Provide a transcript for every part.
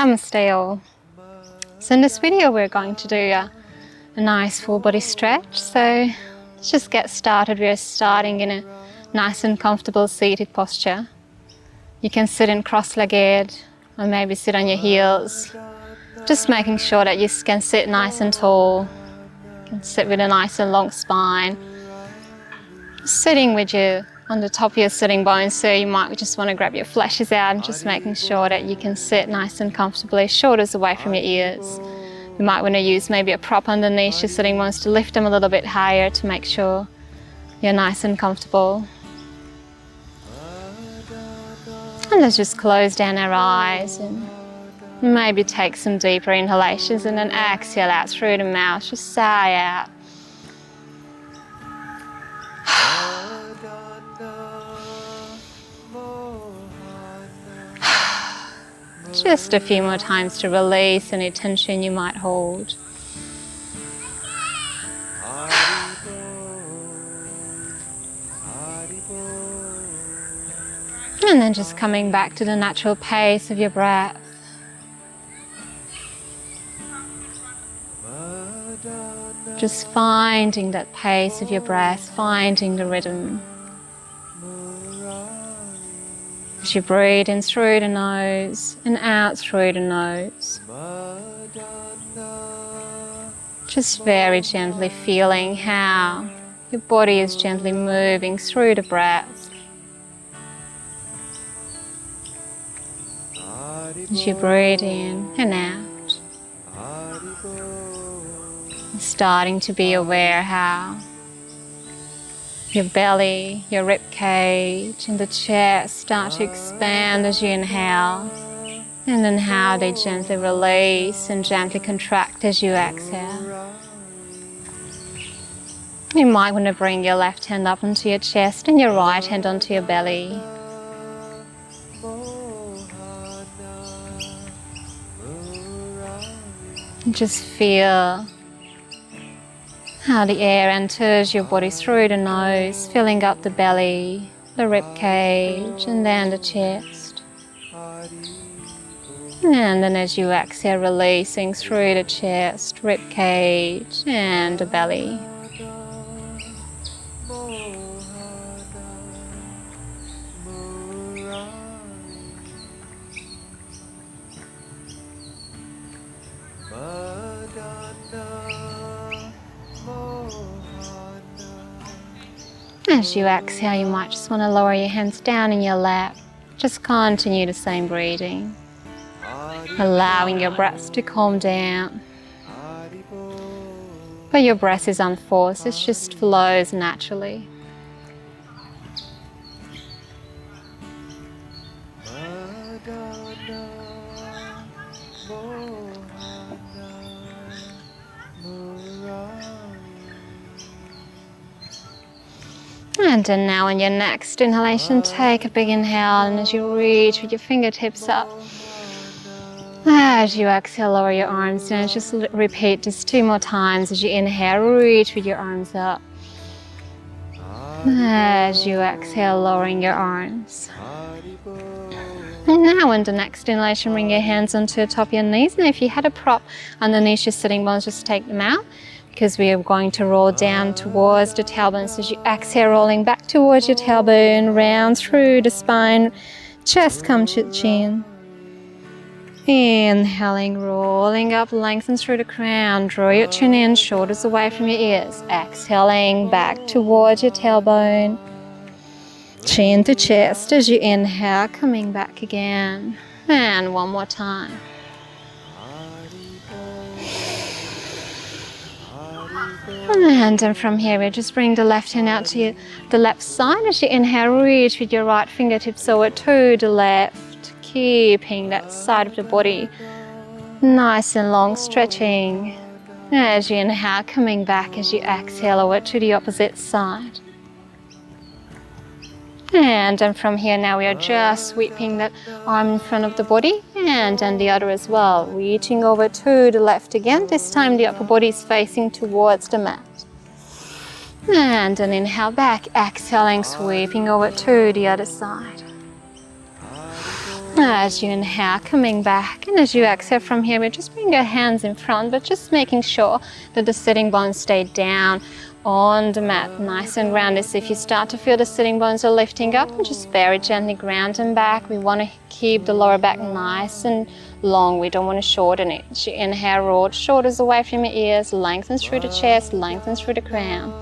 Namaste all. So in this video we're going to do a nice full body stretch. So let's just get started. We're starting in a nice and comfortable seated posture. You can sit in cross-legged or maybe sit on your heels. Just making sure that you can sit nice and tall. You can sit with a nice and long spine. Sitting with you on the top of your sitting bones, so you might just want to grab your fleshes out and just making sure that you can sit nice and comfortably, shoulders away from your ears. You might want to use maybe a prop underneath your sitting bones to lift them a little bit higher to make sure you're nice and comfortable. And let's just close down our eyes and maybe take some deeper inhalations and then exhale out through the mouth, just sigh out. Just a few more times to release any tension you might hold. And then just coming back to the natural pace of your breath. Just finding that pace of your breath, finding the rhythm. As you breathe in through the nose and out through the nose. Just very gently feeling how your body is gently moving through the breath. As you breathe in and out. Starting to be aware how your belly, your rib cage and the chest start to expand as you inhale, and then how they gently release and gently contract as you exhale. You might want to bring your left hand up onto your chest and your right hand onto your belly. And just feel how the air enters your body through the nose, filling up the belly, the rib cage, and then the chest. And then as you exhale, releasing through the chest, rib cage, and the belly. As you exhale, you might just want to lower your hands down in your lap. Just continue the same breathing, allowing your breath to calm down. But your breath is unforced, it just flows naturally. And then now on your next inhalation, take a big inhale, and as you reach with your fingertips up, as you exhale, lower your arms down. Just repeat this 2 more times. As you inhale, reach with your arms up. As you exhale, lowering your arms. And now on the next inhalation, bring your hands onto the top of your knees, and if you had a prop underneath your sitting bones, just take them out, because we are going to roll down towards the tailbone. So as you exhale, rolling back towards your tailbone, round through the spine, chest come to chin. Inhaling, rolling up, lengthen through the crown, draw your chin in, shoulders away from your ears. Exhaling, back towards your tailbone, chin to chest as you inhale, coming back again. And one more time. And then from here, we just bring the left hand out to the left side. As you inhale, reach with your right fingertips over to the left, keeping that side of the body nice and long, stretching. As you inhale, coming back as you exhale over to the opposite side. And then from here, now we are just sweeping that arm in front of the body and then the other as well. Reaching over to the left again. This time the upper body is facing towards the mat. And then inhale back, exhaling, sweeping over to the other side. As you inhale, coming back, and as you exhale from here, we just bring your hands in front, but just making sure that the sitting bones stay down on the mat, nice and rounded. So if you start to feel the sitting bones are lifting up, just very gently ground them back. We want to keep the lower back nice and long. We don't want to shorten it. As you inhale, roll the shoulders away from your ears, lengthen through the chest, lengthen through the crown.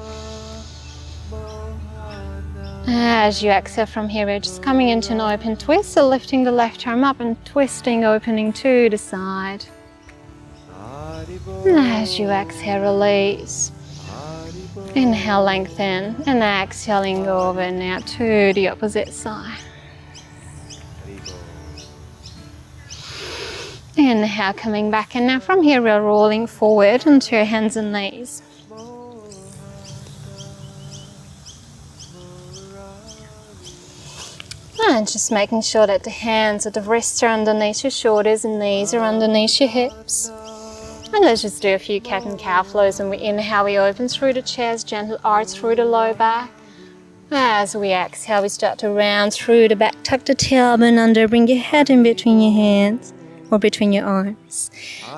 As you exhale from here, we're just coming into an open twist, so lifting the left arm up and twisting, opening to the side. As you exhale, release. Inhale, lengthen, and exhaling over now to the opposite side. Inhale, coming back, and now from here we're rolling forward onto your hands and knees. And just making sure that the hands or the wrists are underneath your shoulders and knees are underneath your hips. And let's just do a few cat and cow flows. When we inhale, we open through the chest, gentle arch through the low back. As we exhale, we start to round through the back, tuck the tailbone under, bring your head in between your hands or between your arms.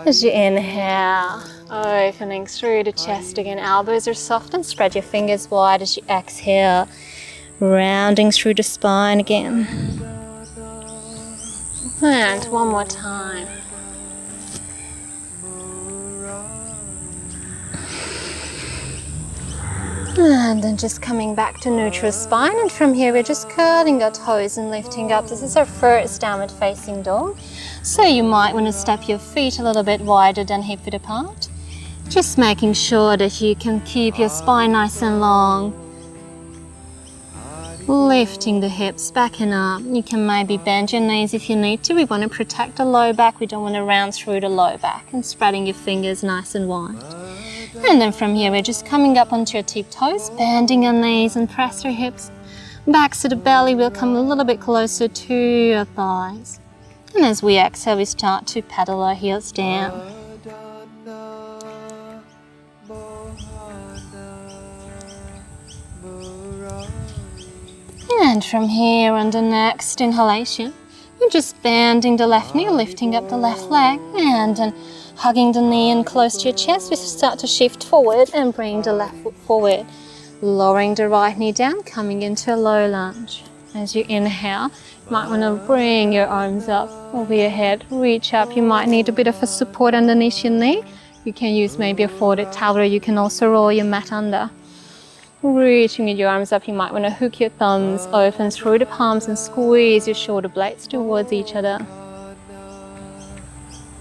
As you inhale, opening through the chest again, elbows are soft and spread your fingers wide as you exhale. Rounding through the spine again. And one more time. And then just coming back to neutral spine. And from here, we're just curling our toes and lifting up. This is our first downward facing dog. So you might want to step your feet a little bit wider than hip width apart. Just making sure that you can keep your spine nice and long. Lifting the hips back and up. You can maybe bend your knees if you need to. We want to protect the low back. We don't want to round through the low back. And spreading your fingers nice and wide. And then from here, we're just coming up onto your tip toes, bending your knees and press your hips back so the belly will come a little bit closer to your thighs. And as we exhale, we start to pedal our heels down. And from here, on the next inhalation, you're just bending the left knee, lifting up the left leg, and then hugging the knee in close to your chest. We start to shift forward and bring the left foot forward, lowering the right knee down, coming into a low lunge. As you inhale, you might want to bring your arms up over your head, reach up. You might need a bit of a support underneath your knee. You can use maybe a folded towel, or you can also roll your mat under. Reaching with your arms up, you might want to hook your thumbs open through the palms and squeeze your shoulder blades towards each other.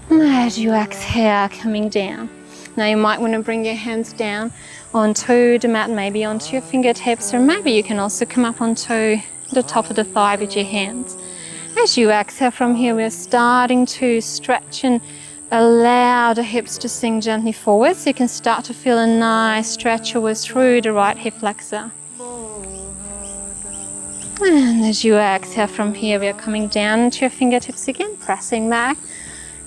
As you exhale, coming down. Now you might want to bring your hands down onto the mat, maybe onto your fingertips, or maybe you can also come up onto the top of the thigh with your hands. As you exhale from here, we're starting to stretch and allow the hips to sink gently forward, so you can start to feel a nice stretch over through the right hip flexor. And as you exhale from here, we are coming down to your fingertips again, pressing back,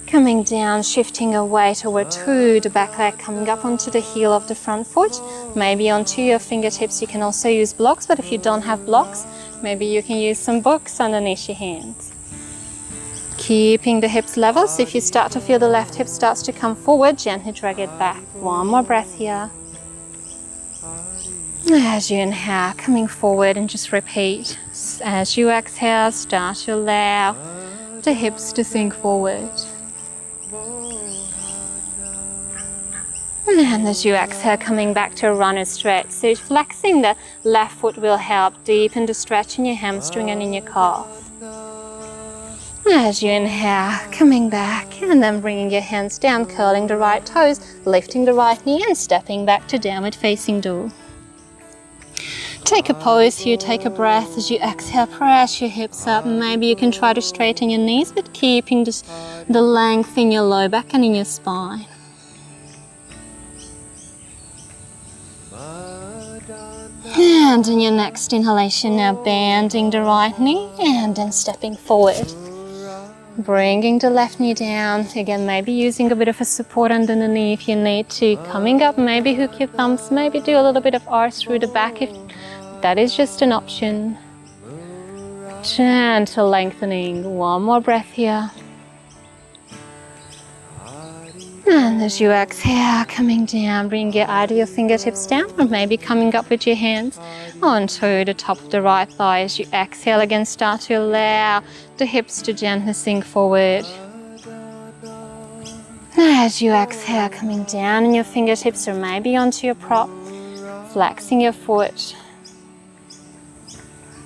coming down, shifting our weight over to the back leg, coming up onto the heel of the front foot, maybe onto your fingertips. You can also use blocks, but if you don't have blocks, maybe you can use some books underneath your hands. Keeping the hips level, so if you start to feel the left hip starts to come forward, gently drag it back. One more breath here. As you inhale, coming forward, and just repeat. As you exhale, start to allow the hips to sink forward. And as you exhale, coming back to a runner stretch. So flexing the left foot will help deepen the stretch in your hamstring and in your calf. As you inhale, coming back, and then bringing your hands down, curling the right toes, lifting the right knee, and stepping back to downward facing dog. Take a pose here, take a breath. As you exhale, press your hips up. Maybe you can try to straighten your knees, but keeping the length in your low back and in your spine. And in your next inhalation, now bending the right knee and then stepping forward. Bringing the left knee down, again maybe using a bit of a support under the knee if you need to. Coming up, maybe hook your thumbs, maybe do a little bit of arch through the back if that is just an option. Gentle lengthening. One more breath here. And as you exhale, coming down, bring your ideal fingertips down, or maybe coming up with your hands onto the top of the right thigh. As you exhale again, start to allow the hips to gently sink forward. As you exhale, coming down in your fingertips or maybe onto your prop, flexing your foot.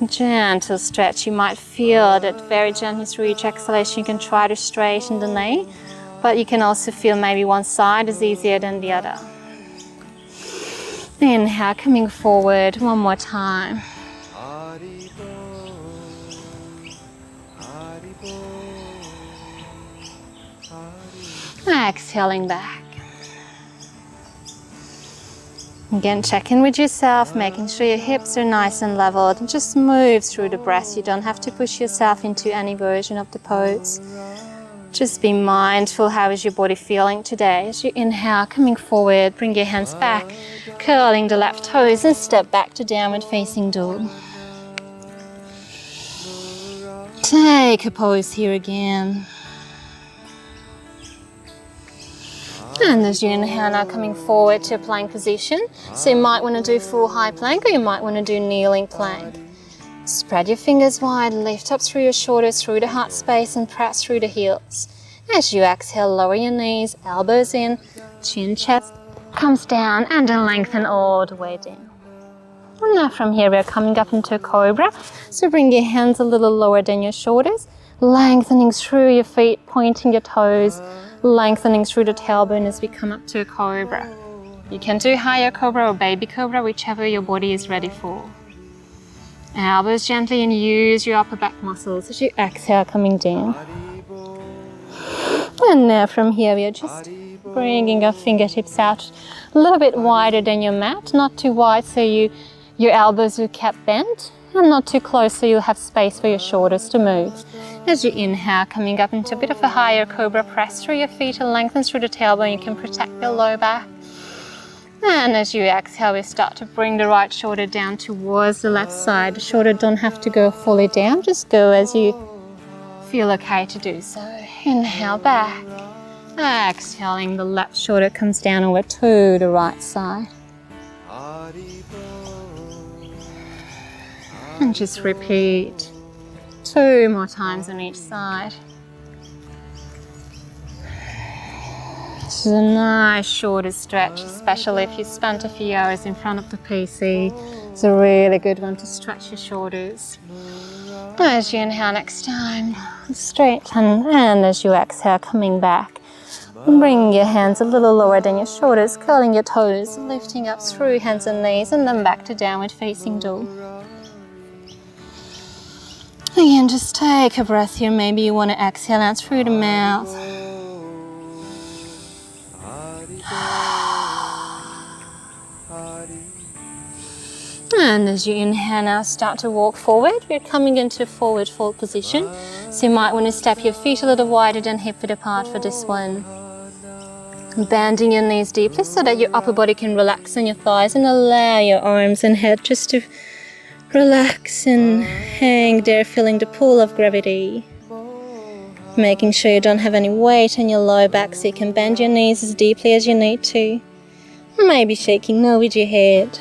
Gentle stretch. You might feel that very gently through each exhalation you can try to straighten the knee, but you can also feel maybe one side is easier than the other. Inhale, coming forward one more time. Exhaling back. Again, check in with yourself, making sure your hips are nice and leveled. And just move through the breath. You don't have to push yourself into any version of the pose. Just be mindful, how is your body feeling today? As you inhale, coming forward, bring your hands back, curling the left toes and step back to downward facing dog. Take a pose here again. And as you inhale, now coming forward to a plank position. So you might want to do full high plank, or you might want to do kneeling plank. Spread your fingers wide, lift up through your shoulders, through the heart space, and press through the heels. As you exhale, lower your knees, elbows in, chin, chest comes down, and then lengthen all the way down. And now from here, we're coming up into a cobra. So bring your hands a little lower than your shoulders, lengthening through your feet, pointing your toes, lengthening through the tailbone as we come up to a cobra. You can do higher cobra or baby cobra, whichever your body is ready for. Elbows gently, and use your upper back muscles as you exhale, coming down. And now from here, we are just bringing our fingertips out a little bit wider than your mat, not too wide so your elbows are kept bent, and not too close so you'll have space for your shoulders to move. As you inhale, coming up into a bit of a higher cobra, press through your feet and lengthen through the tailbone. You can protect your low back. And as you exhale, we start to bring the right shoulder down towards the left side. The shoulder don't have to go fully down, just go as you feel okay to do so. Inhale back. Exhaling, the left shoulder comes down over to the right side. And just repeat 2 more times on each side. This is a nice shoulder stretch, especially if you spent a few hours in front of the PC. It's a really good one to stretch your shoulders. As you inhale next time, straighten, and as you exhale, coming back, bring your hands a little lower than your shoulders, curling your toes, lifting up through hands and knees, and then back to downward facing dog. Again, just take a breath here. Maybe you want to exhale out through the mouth. And as you inhale now, start to walk forward. We're coming into forward fold position. So you might want to step your feet a little wider than hip width apart for this one. Bending your knees deeply so that your upper body can relax on your thighs, and allow your arms and head just to relax and hang there, feeling the pull of gravity. Making sure you don't have any weight on your low back, so you can bend your knees as deeply as you need to. Maybe shaking no with your head.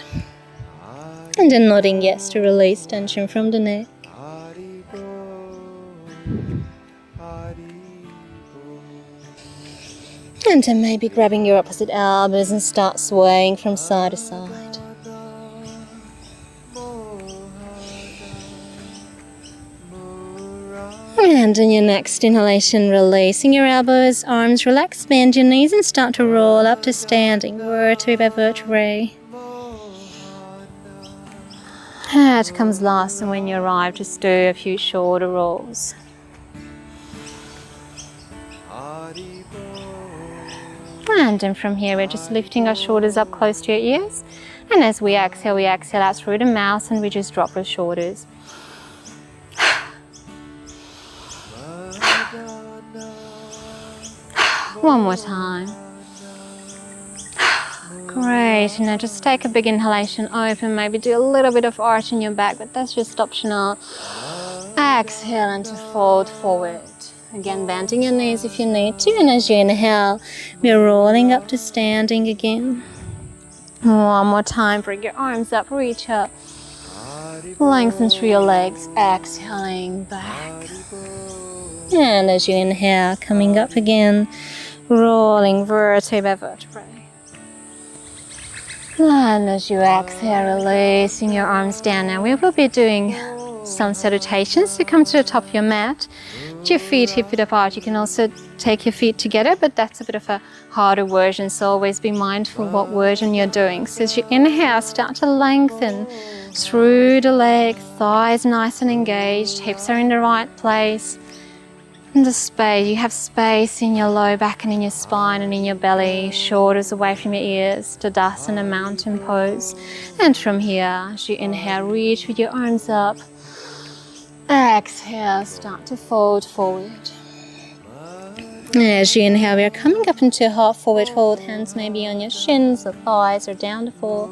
And then nodding yes to release tension from the neck. And then maybe grabbing your opposite elbows and start swaying from side to side. And in your next inhalation, releasing your elbows, arms relax, bend your knees and start to roll up to standing, vertebrae by vertebrae. Head comes last, and when you arrive, just do a few shoulder rolls. And then from here, we're just lifting our shoulders up close to your ears. And as we exhale out through the mouth, and we just drop our shoulders. One more time. Great, now just take a big inhalation, open, maybe do a little bit of arch in your back, but that's just optional. Exhale and to fold forward. Again, bending your knees if you need to. And as you inhale, we're rolling up to standing again. One more time, bring your arms up, reach up. Lengthen through your legs, exhaling back. And as you inhale, coming up again, rolling vertebrae by vertebrae. And as you exhale, releasing your arms down. Now we will be doing some salutations. So come to the top of your mat, with your feet hip width apart. You can also take your feet together, but that's a bit of a harder version, so always be mindful what version you're doing. So as you inhale, start to lengthen through the legs, thighs nice and engaged, hips are in the right place. And the space, you have space in your low back and in your spine and in your belly, shoulders away from your ears, Tadasana mountain pose. And from here, as you inhale, reach with your arms up. Exhale, start to fold forward. As you inhale, we are coming up into a half forward fold, hands maybe on your shins or thighs or down the floor.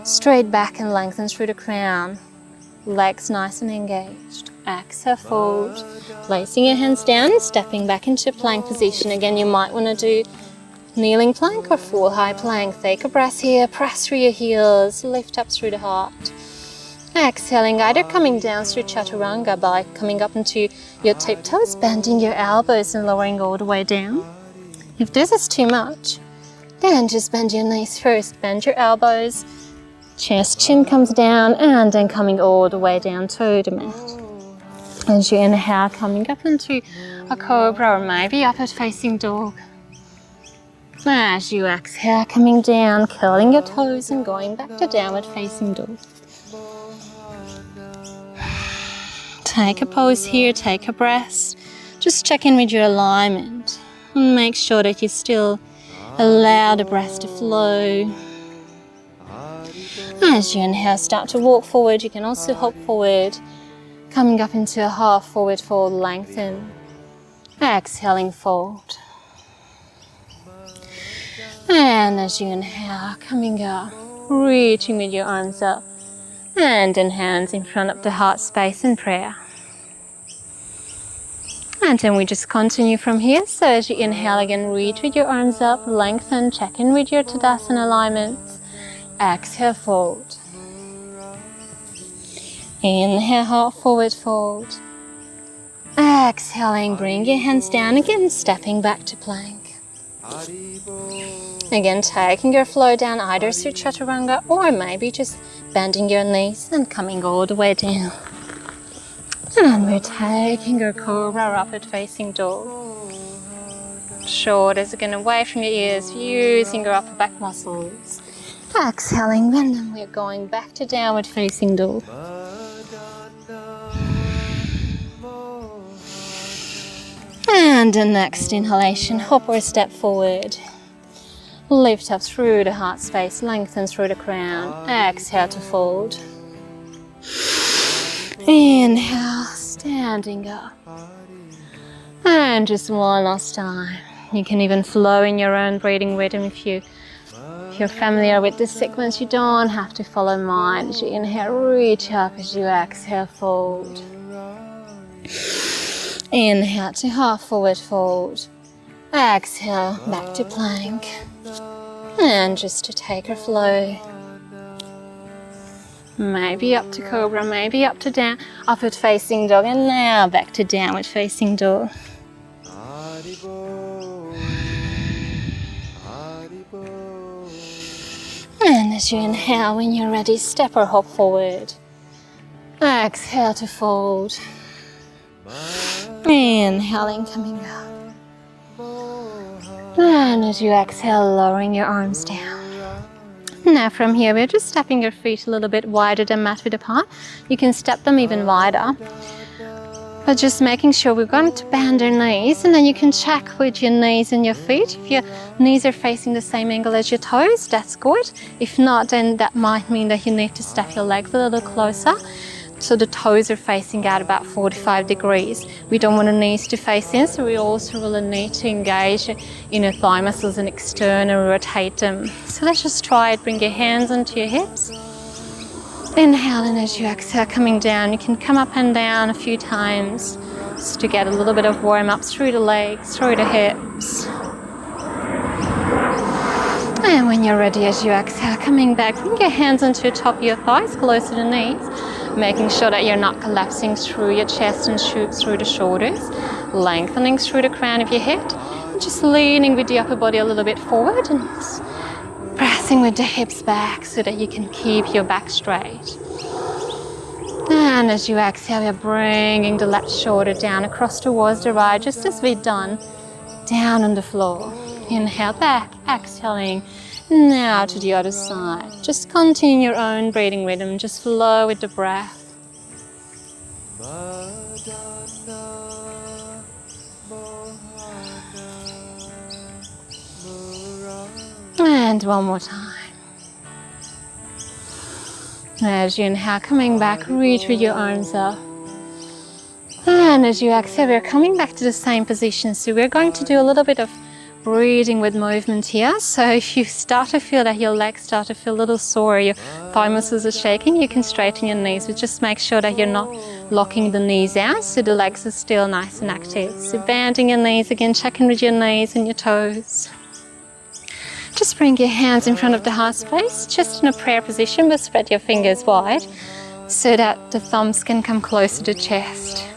Straight back and lengthen through the crown. Legs nice and engaged. Exhale, fold. Placing your hands down and stepping back into plank position. Again, you might want to do kneeling plank or full high plank. Take a breath here, press through your heels, lift up through the heart. Exhaling, either coming down through chaturanga by coming up into your tiptoes, bending your elbows and lowering all the way down. If this is too much, then just bend your knees first. Bend your elbows, chest, chin comes down, and then coming all the way down to the mat. As you inhale, coming up into a cobra or maybe upward facing dog. As you exhale, coming down, curling your toes and going back to downward facing dog. Take a pose here, take a breath. Just check in with your alignment and make sure that you still allow the breath to flow. As you inhale, start to walk forward. You can also hop forward, coming up into a half forward fold, lengthen. Exhaling, fold. And as you inhale, coming up, reaching with your arms up. And then hands in front of the heart space in prayer. And then we just continue from here. So as you inhale again, reach with your arms up, lengthen, check in with your Tadasana alignments. Exhale, fold. Inhale, heart forward fold. Exhaling, bring your hands down again, stepping back to plank. Again, taking your flow down either through chaturanga or maybe just bending your knees and coming all the way down. And we're taking your cobra upward facing dog. Shoulders again away from your ears, using your upper back muscles. Exhaling, and then we're going back to downward facing dog. And the next inhalation, hop or step forward. Lift up through the heart space, lengthen through the crown. Exhale to fold. Inhale, standing up. And just one last time. You can even flow in your own breathing rhythm if you're familiar with this sequence. You don't have to follow mine. As you inhale, reach up. As you exhale, fold. Inhale to half forward fold. Exhale, back to plank. And just to take a flow. Maybe up to cobra, maybe up to down, upward facing dog, and now back to downward facing dog. And as you inhale, when you're ready, step or hop forward. Exhale to fold. Inhaling, coming up. And as you exhale, lowering your arms down. Now from here, we're just stepping your feet a little bit wider than mat width apart. You can step them even wider. But just making sure we're going to bend our knees, and then you can check with your knees and your feet. If your knees are facing the same angle as your toes, that's good. If not, then that might mean that you need to step your legs a little closer. So the toes are facing out about 45 degrees. We don't want the knees to face in, so we also really need to engage inner thigh muscles and external rotate them. So let's just try it. Bring your hands onto your hips. Inhale, and as you exhale, coming down, you can come up and down a few times just to get a little bit of warm up through the legs, through the hips. And when you're ready, as you exhale, coming back, bring your hands onto the top of your thighs, close to the knees, making sure that you're not collapsing through your chest and through the shoulders, lengthening through the crown of your head, and just leaning with the upper body a little bit forward and just pressing with the hips back so that you can keep your back straight. And as you exhale, you're bringing the left shoulder down across towards the right, just as we've done, down on the floor. Inhale back, exhaling, now to the other side. Just continue your own breathing rhythm, just flow with the breath. And one more time. As you inhale, coming back, reach with your arms up. And as you exhale, we're coming back to the same position. So we're going to do a little bit of breathing with movement here. So if you start to feel that your legs start to feel a little sore, your thigh muscles are shaking, you can straighten your knees, but just make sure that you're not locking the knees out so the legs are still nice and active. So bending your knees again, checking with your knees and your toes. Just bring your hands in front of the heart space, just in a prayer position, but spread your fingers wide so that the thumbs can come closer to the chest.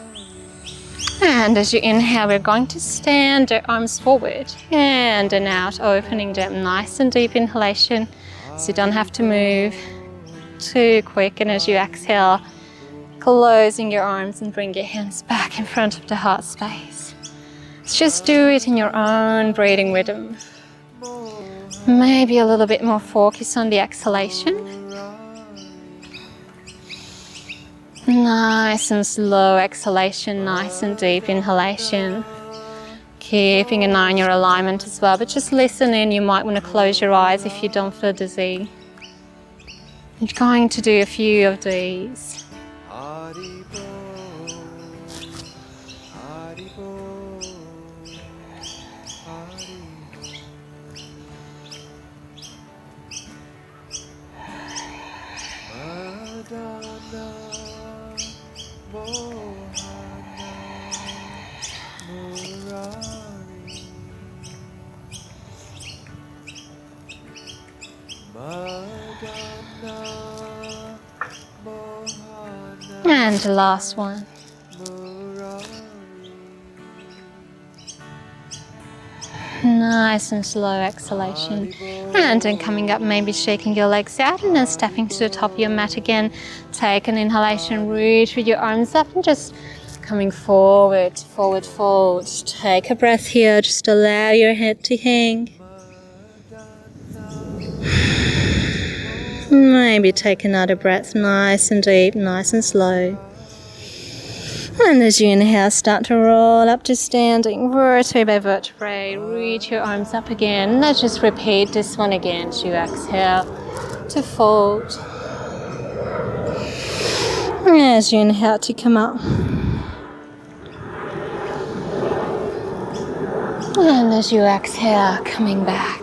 And as you inhale, we're going to stand the arms forward and then out, opening them, nice and deep inhalation, so you don't have to move too quick. And as you exhale, closing your arms and bring your hands back in front of the heart space. So just do it in your own breathing rhythm. Maybe a little bit more focus on the exhalation. Nice and slow exhalation, nice and deep inhalation. Keeping an eye on your alignment as well, but just listen in. You might want to close your eyes if you don't feel dizzy. I'm going to do a few of these. And the last one. Nice and slow exhalation. And then coming up, maybe shaking your legs out and then stepping to the top of your mat again. Take an inhalation, reach with your arms up and just coming forward, forward fold. Take a breath here, just allow your head to hang. Maybe take another breath, nice and deep, nice and slow. And as you inhale, start to roll up to standing, vertebrae by vertebrae. Reach your arms up again. Let's just repeat this one again. As you exhale to fold. As you inhale to come up. And as you exhale, coming back.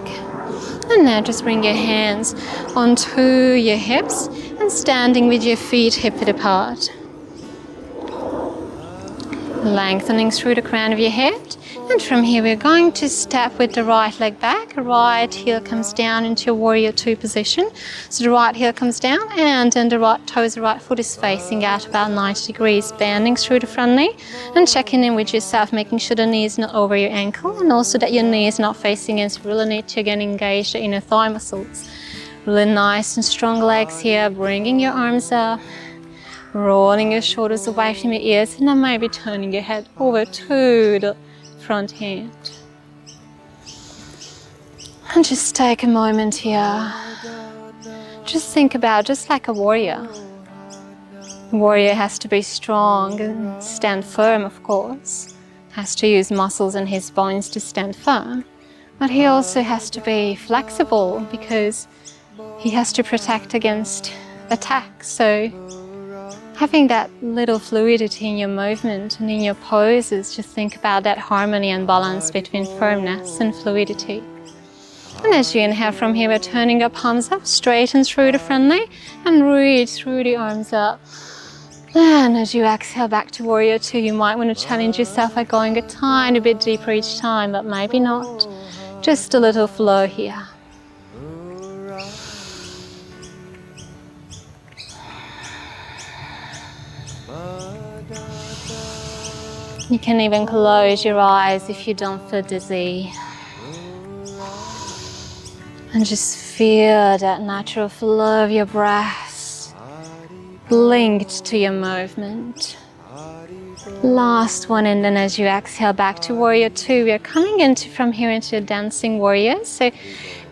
And now just bring your hands onto your hips and standing with your feet hip-width apart. Lengthening through the crown of your head. And from here we're going to step with the right leg back. Right heel comes down into a warrior two position. So the right heel comes down and then the right toes, the right foot is facing out about 90 degrees. Bending through the front knee and checking in with yourself, making sure the knee is not over your ankle and also that your knee is not facing in. So really need to again engage the inner thigh muscles. Really nice and strong legs here. Bringing your arms up. Rolling your shoulders away from your ears and then maybe turning your head over to the front hand. And just take a moment here. Just think about just like a warrior. A warrior has to be strong and stand firm, of course. Has to use muscles in his bones to stand firm. But he also has to be flexible because he has to protect against attack. So having that little fluidity in your movement and in your poses, just think about that harmony and balance between firmness and fluidity. And as you inhale from here, we're turning your palms up, straighten through the front knee, and reach through the arms up. And as you exhale back to warrior two, you might want to challenge yourself by going a tiny bit deeper each time, but maybe not. Just a little flow here. You can even close your eyes if you don't feel dizzy. And just feel that natural flow of your breath linked to your movement. Last one, and then as you exhale back to warrior two, we are coming from here into a dancing warrior. So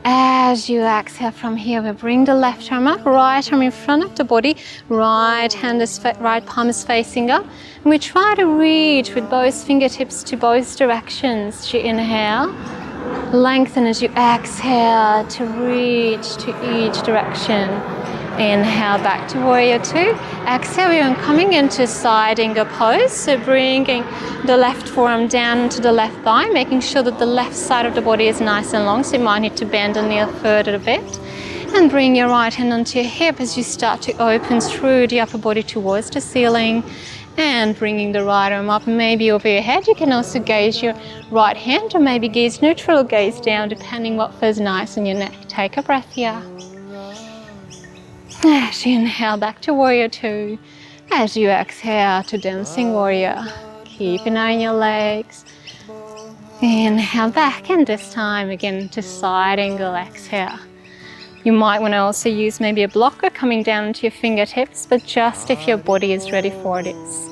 as you exhale from here, we bring the left arm up, right arm in front of the body, right palm is facing up. And we try to reach with both fingertips to both directions. As you inhale, lengthen as you exhale to reach to each direction. Inhale back to warrior two. Exhale, we're coming into side angle pose. So bringing the left forearm down into the left thigh, making sure that the left side of the body is nice and long. So you might need to bend the knee further a bit. And bring your right hand onto your hip as you start to open through the upper body towards the ceiling. And bringing the right arm up, maybe over your head. You can also gaze your right hand or maybe gaze neutral, gaze down, depending what feels nice in your neck. Take a breath here. As you inhale back to warrior two, as you exhale to dancing warrior, keep an eye on your legs. Inhale back, and this time again to side angle exhale. You might want to also use maybe a blocker coming down into your fingertips, but just if your body is ready for this.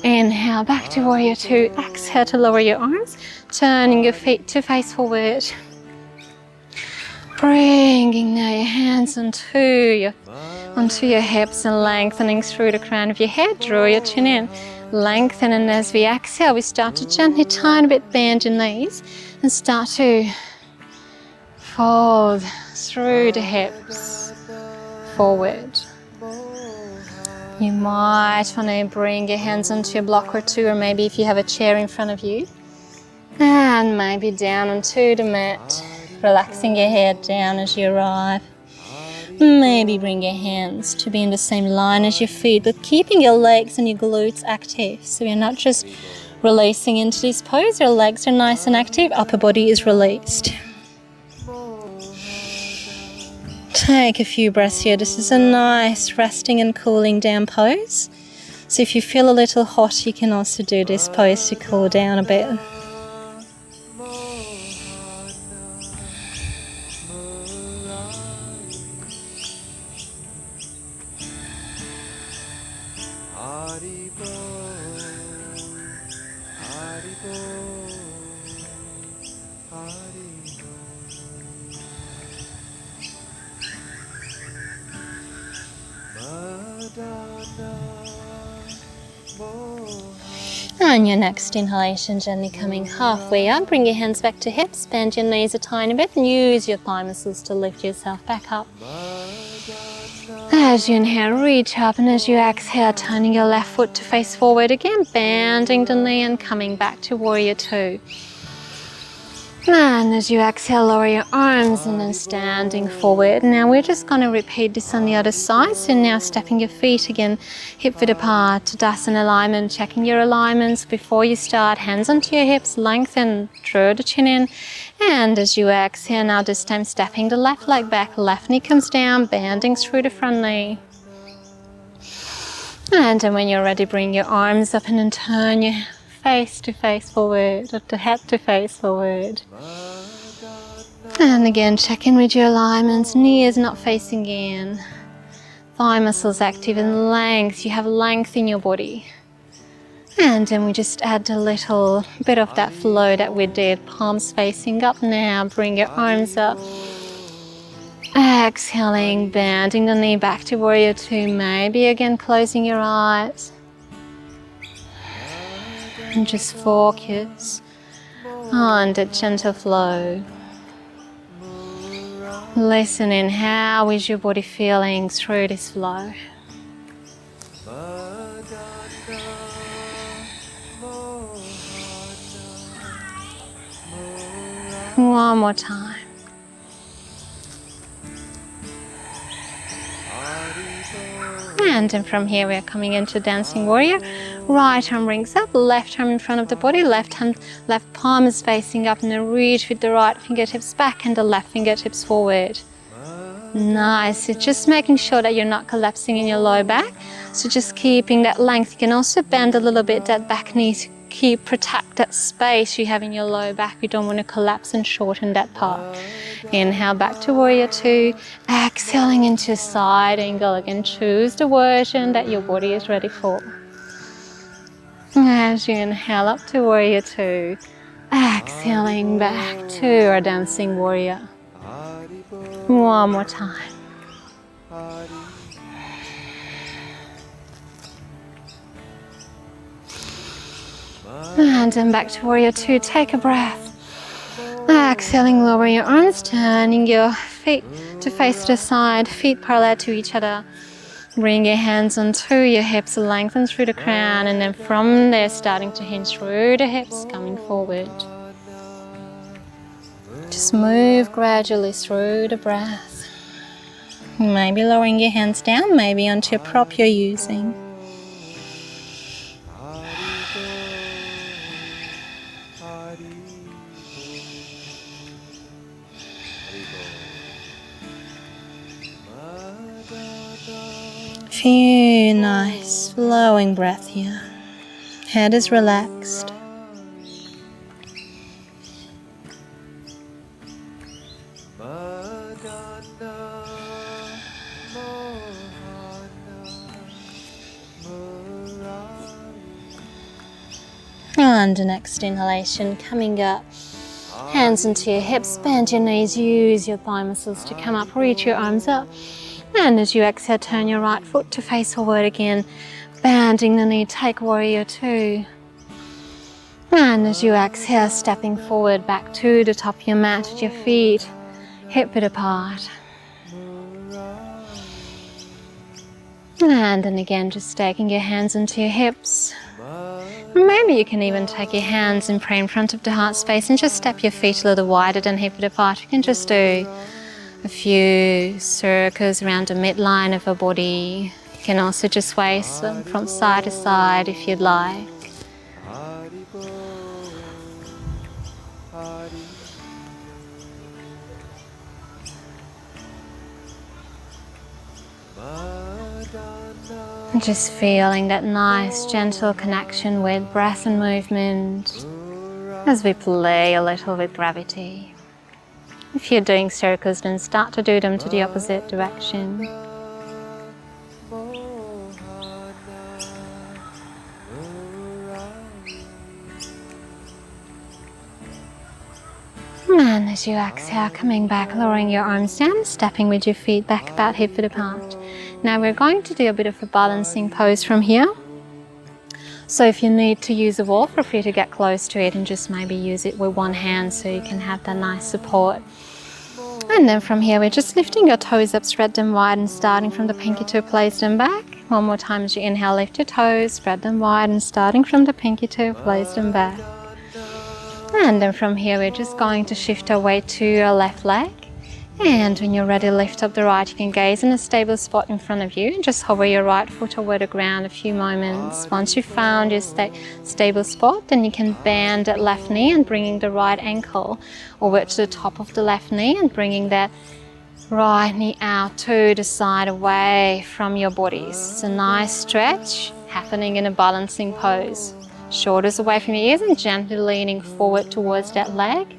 Inhale back to warrior two, exhale to lower your arms, turning your feet to face forward. Bringing now your hands onto your hips and lengthening through the crown of your head. Draw your chin in. Lengthen, and as we exhale, we start to gently tiny bit bend your knees and start to fold through the hips forward. You might want to bring your hands onto your block or two, or maybe if you have a chair in front of you, and maybe down onto the mat. Relaxing your head down as you arrive. Maybe bring your hands to be in the same line as your feet, but keeping your legs and your glutes active. So we're not just releasing into this pose, your legs are nice and active, upper body is released. Take a few breaths here. This is a nice resting and cooling down pose. So if you feel a little hot, you can also do this pose to cool down a bit. On your next inhalation, gently coming halfway up, bring your hands back to hips, bend your knees a tiny bit and use your thigh muscles to lift yourself back up. As you inhale, reach up, and as you exhale, turning your left foot to face forward again, bending the knee and coming back to warrior two. And as you exhale, lower your arms and then standing forward. Now we're just going to repeat this on the other side. So now stepping your feet again, hip width apart, Tadasana alignment, checking your alignments before you start. Hands onto your hips, lengthen, draw the chin in. And as you exhale, now this time stepping the left leg back, left knee comes down, bending through the front knee. And then when you're ready, bring your arms up and then turn your face to face forward, or to head to face forward. And again, check in with your alignments. Knee is not facing in. Thigh muscles active and length. You have length in your body. And then we just add a little bit of that flow that we did. Palms facing up now. Bring your arms up. Exhaling, bending the knee back to warrior two. Maybe again closing your eyes. And just focus on the gentle flow. Listen in, how is your body feeling through this flow? One more time. And then from here we're coming into dancing warrior. Right arm rings up, left arm in front of the body, left palm is facing up, and then reach with the right fingertips back and the left fingertips forward. Nice. So just making sure that you're not collapsing in your low back. So just keeping that length. You can also bend a little bit that back knee to protect that space you have in your low back. You don't want to collapse and shorten that part. Inhale back to warrior two. Exhaling into side angle. Again, choose the version that your body is ready for. As you inhale up to warrior two, exhaling back to our dancing warrior. One more time. And then back to warrior two, take a breath. Exhaling, lower your arms, turning your feet to face the side, feet parallel to each other. Bring your hands onto your hips, lengthen through the crown, and then from there starting to hinge through the hips, coming forward. Just move gradually through the breath. Maybe lowering your hands down, maybe onto a prop you're using. Few nice flowing breath here. Head is relaxed. And the next inhalation, coming up, hands into your hips, bend your knees, use your thigh muscles to come up, reach your arms up. And as you exhale, turn your right foot to face forward again, bending the knee, take warrior two. And as you exhale, stepping forward back to the top of your mat with your feet hip width apart. And then again, just taking your hands into your hips. Maybe you can even take your hands and pray in front of the heart space and just step your feet a little wider than hip width apart. You can just do a few circles around the midline of your body. You can also just sway from side to side if you'd like. And just feeling that nice gentle connection with breath and movement as we play a little with gravity. If you're doing circles, then start to do them to the opposite direction. And as you exhale, coming back, lowering your arms down, stepping with your feet back about hip width apart. Now we're going to do a bit of a balancing pose from here. So if you need to use a wall, feel free to get close to it and just maybe use it with one hand so you can have that nice support. And then from here, we're just lifting your toes up, spread them wide, and starting from the pinky toe, place them back. One more time as you inhale, lift your toes, spread them wide, and starting from the pinky toe, place them back. And then from here, we're just going to shift our weight to your left leg. And when you're ready, lift up the right. You can gaze in a stable spot in front of you and just hover your right foot over the ground a few moments. Once you've found your stable spot, then you can bend that left knee and bringing the right ankle over to the top of the left knee and bringing that right knee out to the side away from your body. It's a nice stretch happening in a balancing pose. Shoulders away from your ears and gently leaning forward towards that leg.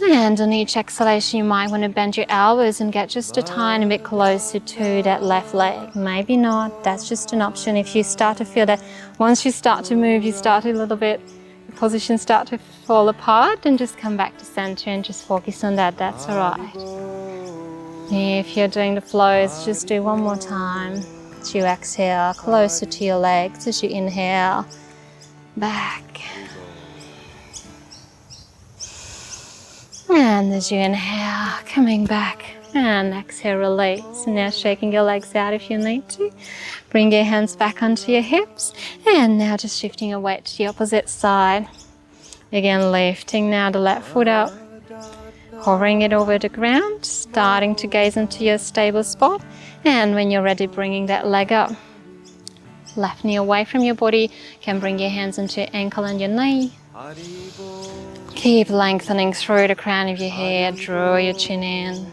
And on each exhalation, you might want to bend your elbows and get just a tiny bit closer to that left leg. Maybe not, that's just an option. If you start to feel that once you start to move, you start a little bit, the positions start to fall apart, then just come back to center and just focus on that, that's all right. If you're doing the flows, just do one more time. As you exhale, closer to your legs. As you inhale, back. And as you inhale, coming back, and exhale, release. And now shaking your legs out if you need to. Bring your hands back onto your hips. And now just shifting your weight to the opposite side. Again, lifting now the left foot up. hovering it over the ground, starting to gaze into your stable spot. And when you're ready, bringing that leg up. Left knee away from your body. You can bring your hands into your ankle and your knee. Keep lengthening through the crown of your head. Draw your chin in.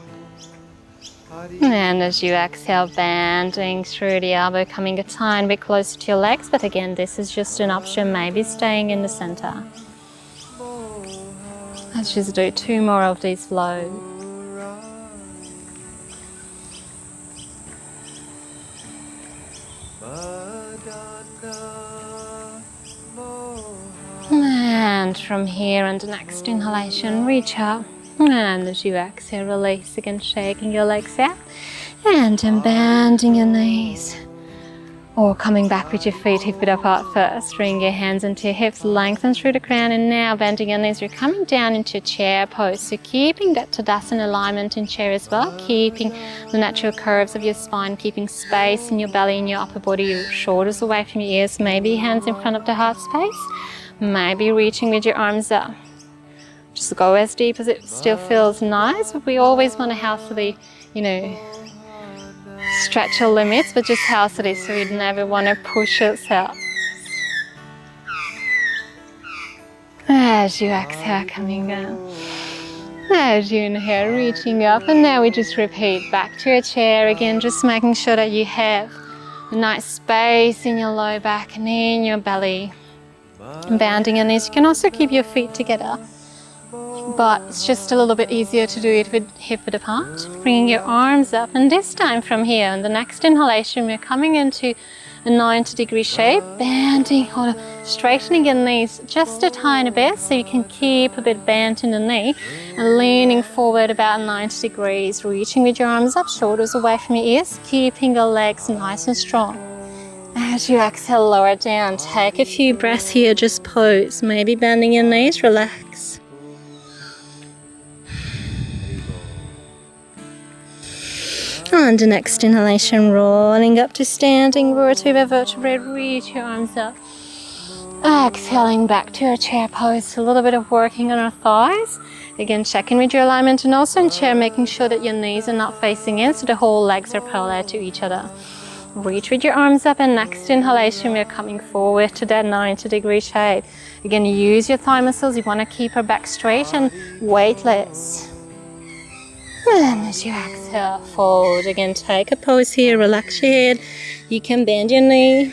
And as you exhale, bending through the elbow, coming a tiny bit closer to your legs. But again, this is just an option, maybe staying in the center. Let's just do 2 more of these flows. And from here on the next inhalation, reach up. And as you exhale, release again, shaking your legs out. And then bending your knees. Or coming back with your feet hip width apart first. Bring your hands into your hips, lengthen through the crown, and now bending your knees, you're coming down into a chair pose. So keeping that Tadasana alignment in chair as well, keeping the natural curves of your spine, keeping space in your belly and your upper body, your shoulders away from your ears, maybe hands in front of the heart space, maybe reaching with your arms up. Just go as deep as it still feels nice, but we always want to healthily, stretch your limits, but just healthily, so we'd never want to push ourselves. As you exhale, coming down. As you inhale, reaching up, and now we just repeat back to your chair again, just making sure that you have a nice space in your low back and in your belly. Bending your knees. You can also keep your feet together, but it's just a little bit easier to do it with hip width apart. Bringing your arms up, and this time from here, on the next inhalation, we're coming into a 90-degree shape, bending or straightening your knees just a tiny bit, so you can keep a bit bent in the knee, and leaning forward about 90 degrees, reaching with your arms up, shoulders away from your ears, keeping your legs nice and strong. As you exhale, lower down. Take a few breaths here, just pose, maybe bending your knees, relax. On the next inhalation, rolling up to standing, vertebrae by vertebrae, reach your arms up. Exhaling back to our chair pose, a little bit of working on our thighs. Again, check in with your alignment, and also in chair, making sure that your knees are not facing in, so the whole legs are parallel to each other. Reach with your arms up, and next inhalation, we're coming forward to that 90-degree shape. Again, use your thigh muscles. You want to keep our back straight and weightless. And as you exhale, fold. Again, take a pose here, relax your head. You can bend your knee.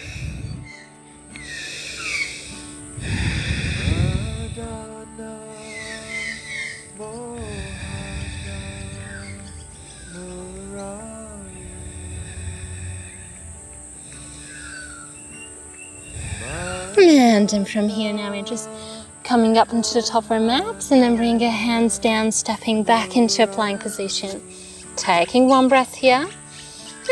And then from here now we're just coming up into the top of our mats, and then bring your hands down, stepping back into a plank position. Taking one breath here.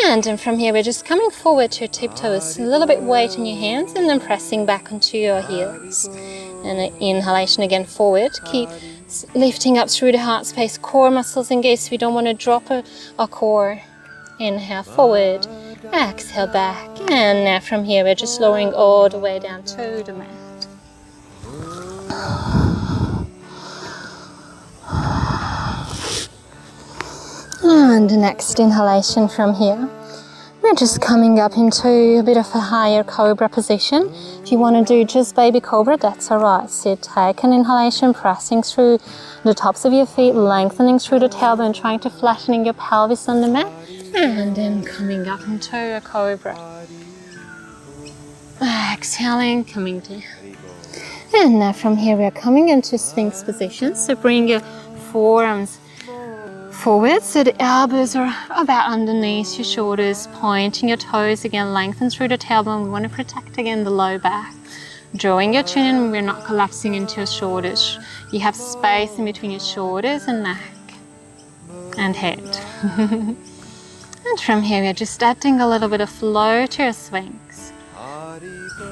And then from here we're just coming forward to your tiptoes, a little bit weight in your hands, and then pressing back onto your heels. And an inhalation again, forward. Keep lifting up through the heart space, core muscles engaged. We don't want to drop our core. Inhale, forward. Exhale, back. And now from here we're just lowering all the way down to the mat. And the next inhalation from here, we're just coming up into a bit of a higher cobra position. If you want to do just baby cobra, that's alright. So take an inhalation, pressing through the tops of your feet, lengthening through the tailbone, trying to flattening your pelvis on the mat, and then coming up into a cobra. Exhaling, coming down. And now from here we are coming into Sphinx position. So bring your forearms forward, so the elbows are about underneath your shoulders, pointing your toes, again lengthen through the tailbone. We want to protect again the low back. Drawing your chin in, we're not collapsing into your shoulders. You have space in between your shoulders and neck and head. And from here we're just adding a little bit of flow to your Sphinx.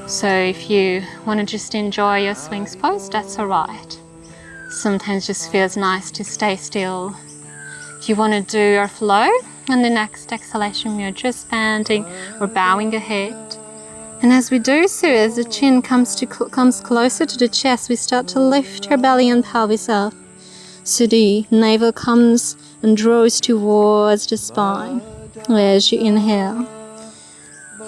So if you want to just enjoy your Sphinx pose, that's alright. Sometimes just feels nice to stay still. If you want to do our flow, on the next exhalation we are just bending or bowing your head. And as we do so, as the chin comes closer to the chest, we start to lift our belly and pelvis up. So the navel comes and draws towards the spine as you inhale.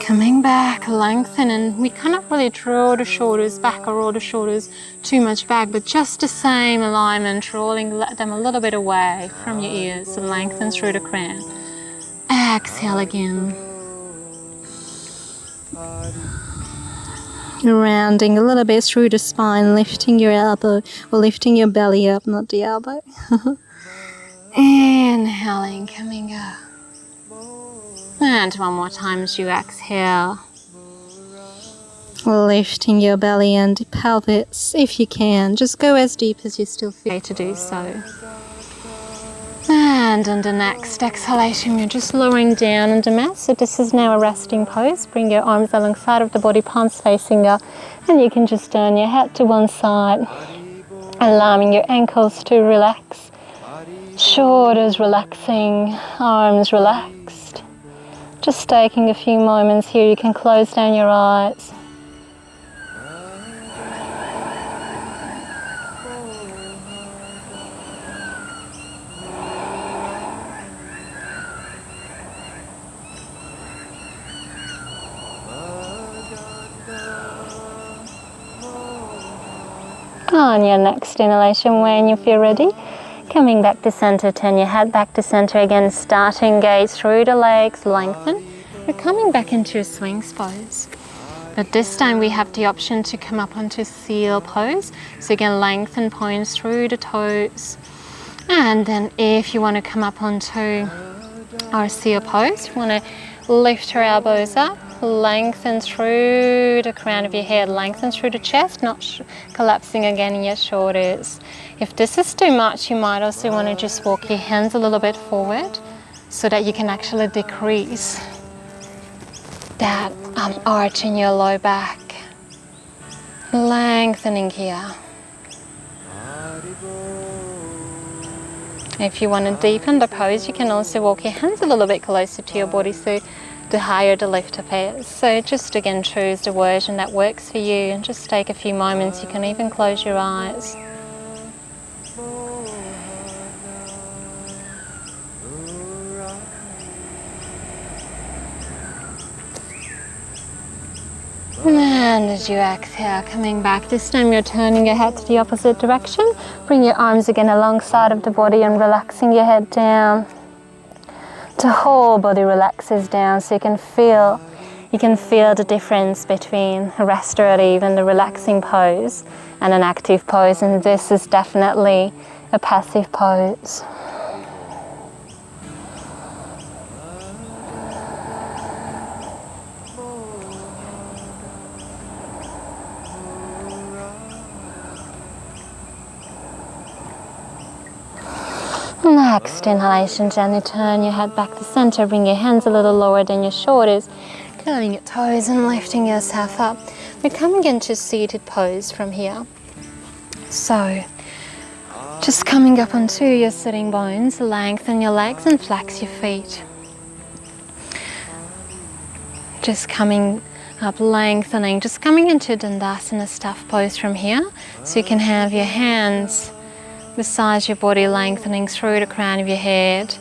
Coming back, lengthen, and we cannot really draw the shoulders back or roll the shoulders too much back, but just the same alignment, rolling them a little bit away from your ears and lengthen through the crown. Exhale again. Rounding a little bit through the spine, lifting your elbow or lifting your belly up, not the elbow. Inhaling, coming up. And one more time as you exhale. Lifting your belly and the pelvis if you can. Just go as deep as you still feel to do so. And on the next exhalation, you're just lowering down on the mat. So this is now a resting pose. Bring your arms alongside of the body, palms facing up. And you can just turn your head to one side, allowing your ankles to relax. Shoulders relaxing, arms relaxed. Just taking a few moments here. You can close down your eyes. On your next inhalation, when you feel ready, coming back to center, turn your head back to center again, starting gaze through the legs, lengthen. We're coming back into a swings pose. But this time we have the option to come up onto seal pose. So again, lengthen, points through the toes. And then if you want to come up onto our seal pose, you want to lift your elbows up, lengthen through the crown of your head, lengthen through the chest, not collapsing again in your shoulders. If this is too much, you might also want to just walk your hands a little bit forward so that you can actually decrease that arch in your low back. Lengthening here. If you want to deepen the pose, you can also walk your hands a little bit closer to your body, so the higher the lift up is. So just again choose the version that works for you and just take a few moments. You can even close your eyes. And as you exhale, coming back, this time you're turning your head to the opposite direction. Bring your arms again alongside of the body and relaxing your head down. The whole body relaxes down, so you can feel the difference between a restorative and a relaxing pose and an active pose, and this is definitely a passive pose. Next inhalation, gently turn your head back to center, bring your hands a little lower than your shoulders, curling your toes and lifting yourself up. We're coming into seated pose from here. So, just coming up onto your sitting bones, lengthen your legs and flex your feet. Just coming up, lengthening, just coming into Dandasana staff pose from here. So you can have your hands beside your body, lengthening through the crown of your head.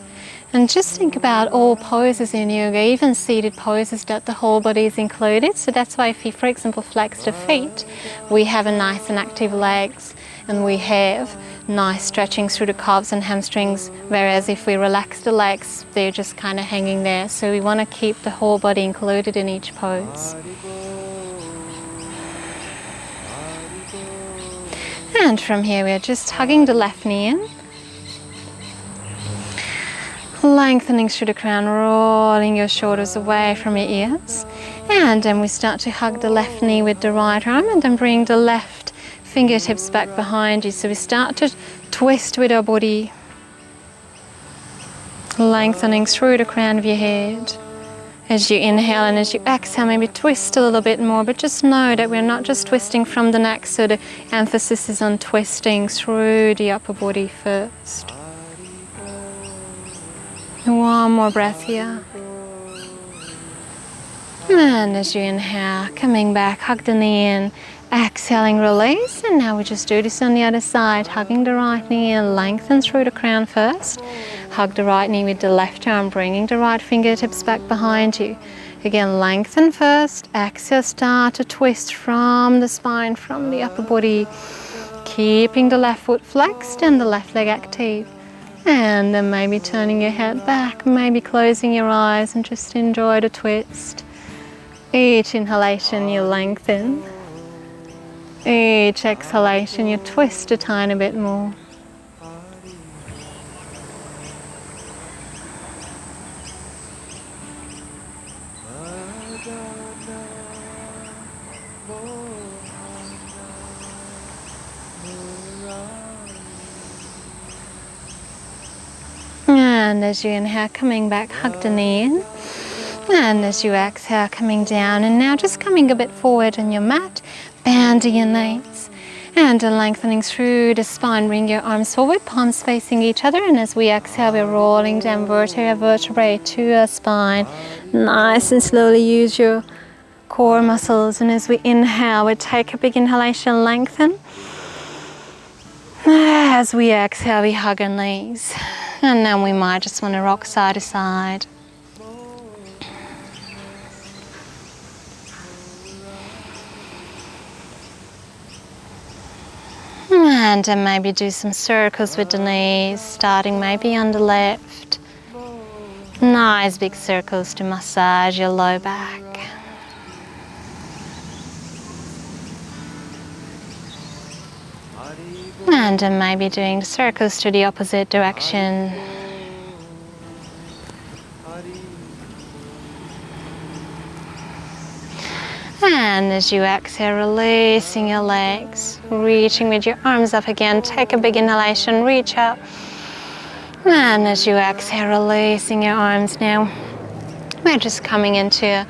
And just think about all poses in yoga, even seated poses, that the whole body is included. So that's why if you, for example, flex the feet, we have a nice and active legs, and we have nice stretching through the calves and hamstrings, whereas if we relax the legs, they're just kind of hanging there. So we want to keep the whole body included in each pose. And from here we are just hugging the left knee in, lengthening through the crown, rolling your shoulders away from your ears, and then we start to hug the left knee with the right arm and then bring the left fingertips back behind you. So we start to twist with our body, lengthening through the crown of your head. As you inhale and as you exhale, maybe twist a little bit more, but just know that we're not just twisting from the neck, so the emphasis is on twisting through the upper body first. And one more breath here. And as you inhale, coming back, hug the knee in, Exhaling, release, and now we just do this on the other side, hugging the right knee and lengthen through the crown first. Hug the right knee with the left arm, bringing the right fingertips back behind you. Again, lengthen first. Exhale, start to twist from the spine, from the upper body, keeping the left foot flexed and the left leg active. And then maybe turning your head back, maybe closing your eyes and just enjoy the twist. Each inhalation you lengthen. Each exhalation you twist a tiny bit more. And as you inhale, coming back, hug the knee in. And as you exhale, coming down. And now just coming a bit forward on your mat, bending your knees. And lengthening through the spine, bring your arms forward, palms facing each other. And as we exhale, we're rolling down vertebrae to our spine. Nice and slowly use your core muscles. And as we inhale, we take a big inhalation, lengthen. As we exhale, we hug our knees. And then we might just want to rock side to side. And then maybe do some circles with the knees, starting maybe on the left. Nice big circles to massage your low back. And then maybe doing circles to the opposite direction. And as you exhale, releasing your legs, reaching with your arms up again. Take a big inhalation, reach up. And as you exhale, releasing your arms now. We're just coming into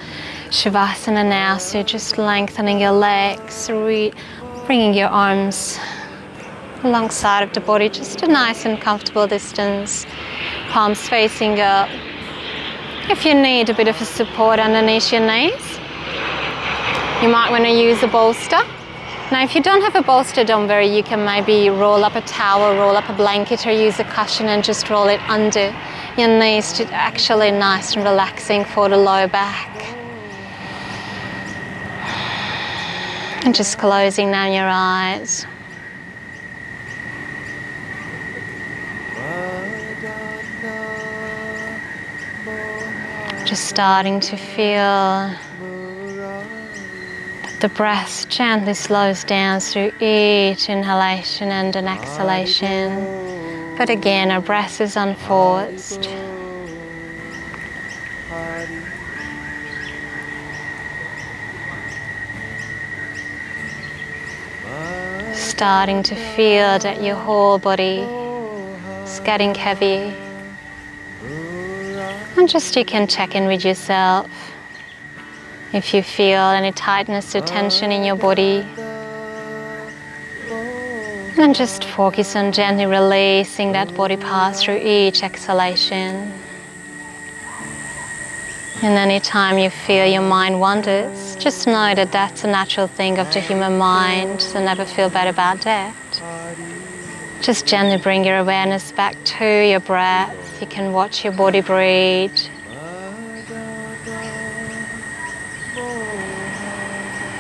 Shavasana now, so just lengthening your legs, bringing your arms alongside of the body, just a nice and comfortable distance, palms facing up. If you need a bit of a support underneath your knees, you might want to use a bolster. Now if you don't have a bolster, don't worry, you can maybe roll up a towel, roll up a blanket, or use a cushion and just roll it under your knees to actually nice and relaxing for the lower back. And just closing down your eyes. Just starting to feel that the breath gently slows down through each inhalation and an exhalation. But again, our breath is unforced. Starting to feel that your whole body is getting heavy. And just you can check in with yourself if you feel any tightness or tension in your body. And just focus on gently releasing that body part through each exhalation. And anytime you feel your mind wanders, just know that that's a natural thing of the human mind, so never feel bad about that. Just gently bring your awareness back to your breath. You can watch your body breathe.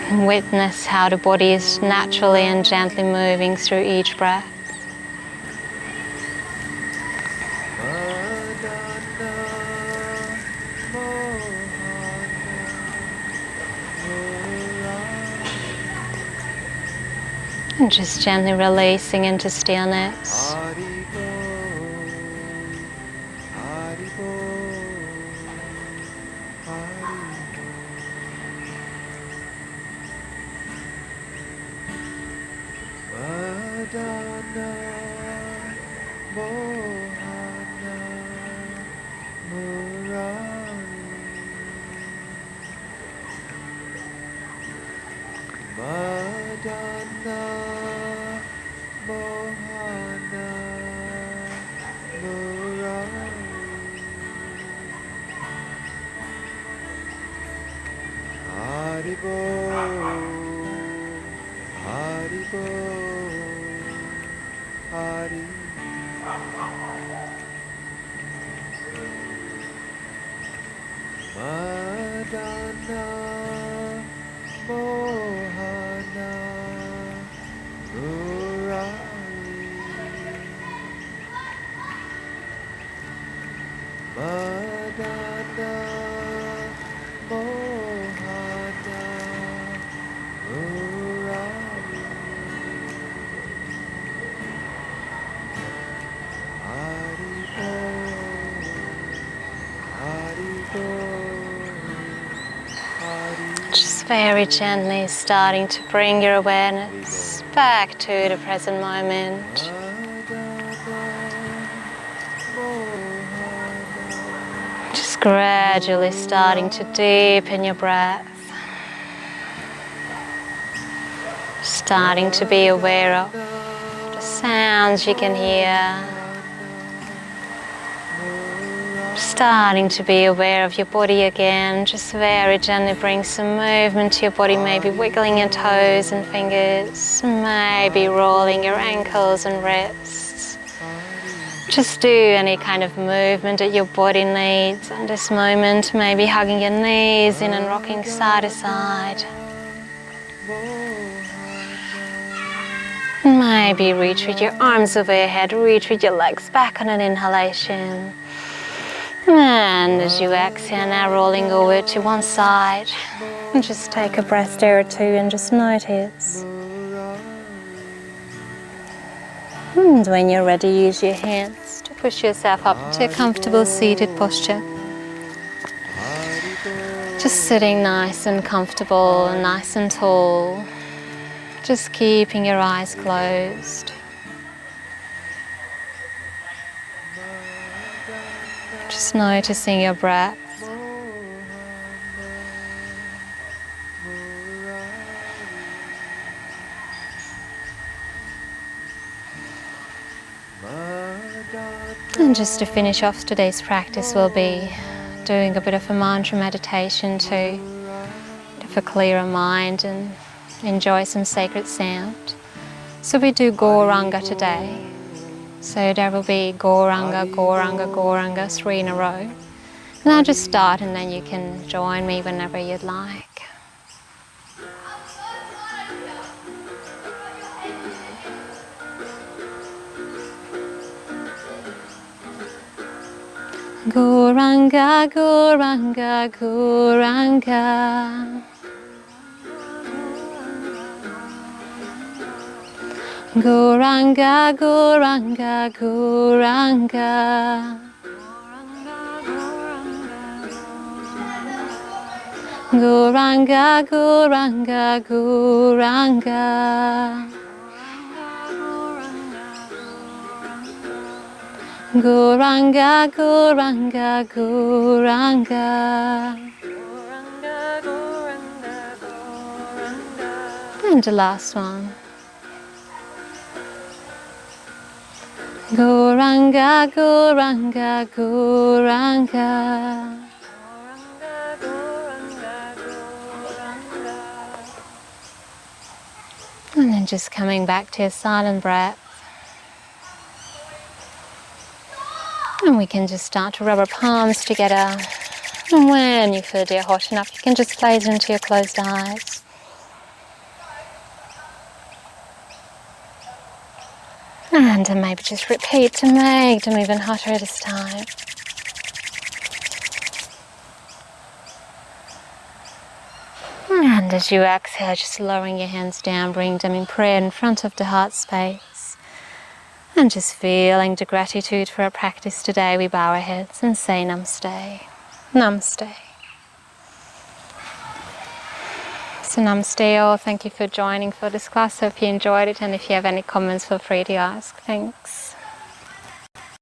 And witness how the body is naturally and gently moving through each breath. And just gently releasing into stillness. Just very gently starting to bring your awareness back to the present moment. Just gradually starting to deepen your breath. Starting to be aware of the sounds you can hear. Starting to be aware of your body again. Just very gently bring some movement to your body, maybe wiggling your toes and fingers, maybe rolling your ankles and wrists. Just do any kind of movement that your body needs in this moment, maybe hugging your knees in and rocking side to side. Maybe reach with your arms over your head, reach with your legs back on an inhalation. And as you exhale, now rolling over to one side. And just take a breath there or two and just notice. And when you're ready, use your hands to push yourself up into a comfortable seated posture. Just sitting nice and comfortable, nice and tall. Just keeping your eyes closed. Just noticing your breath. And just to finish off today's practice, we'll be doing a bit of a mantra meditation to have a clearer mind and enjoy some sacred sound. So we do Gauranga today. So there will be Gauranga, Gauranga, Gauranga, 3 in a row. And I'll just start and then you can join me whenever you'd like. Gauranga, Gauranga, Gauranga. Gauranga, Gauranga, Gauranga. Gauranga, Gauranga, Gauranga. Gauranga, Gauranga, Gauranga. And the last one. Gauranga, Gauranga, Gauranga. And then just coming back to a silent breath. And we can just start to rub our palms together. And when you feel they're hot enough, you can just place them into your closed eyes. And then maybe just repeat to make them even hotter this time. And as you exhale, just lowering your hands down, bring them in prayer in front of the heart space. And just feeling the gratitude for our practice today, we bow our heads and say Namaste. Namaste. So Namaste all, thank you for joining for this class. Hope you enjoyed it, and if you have any comments, feel free to ask. Thanks.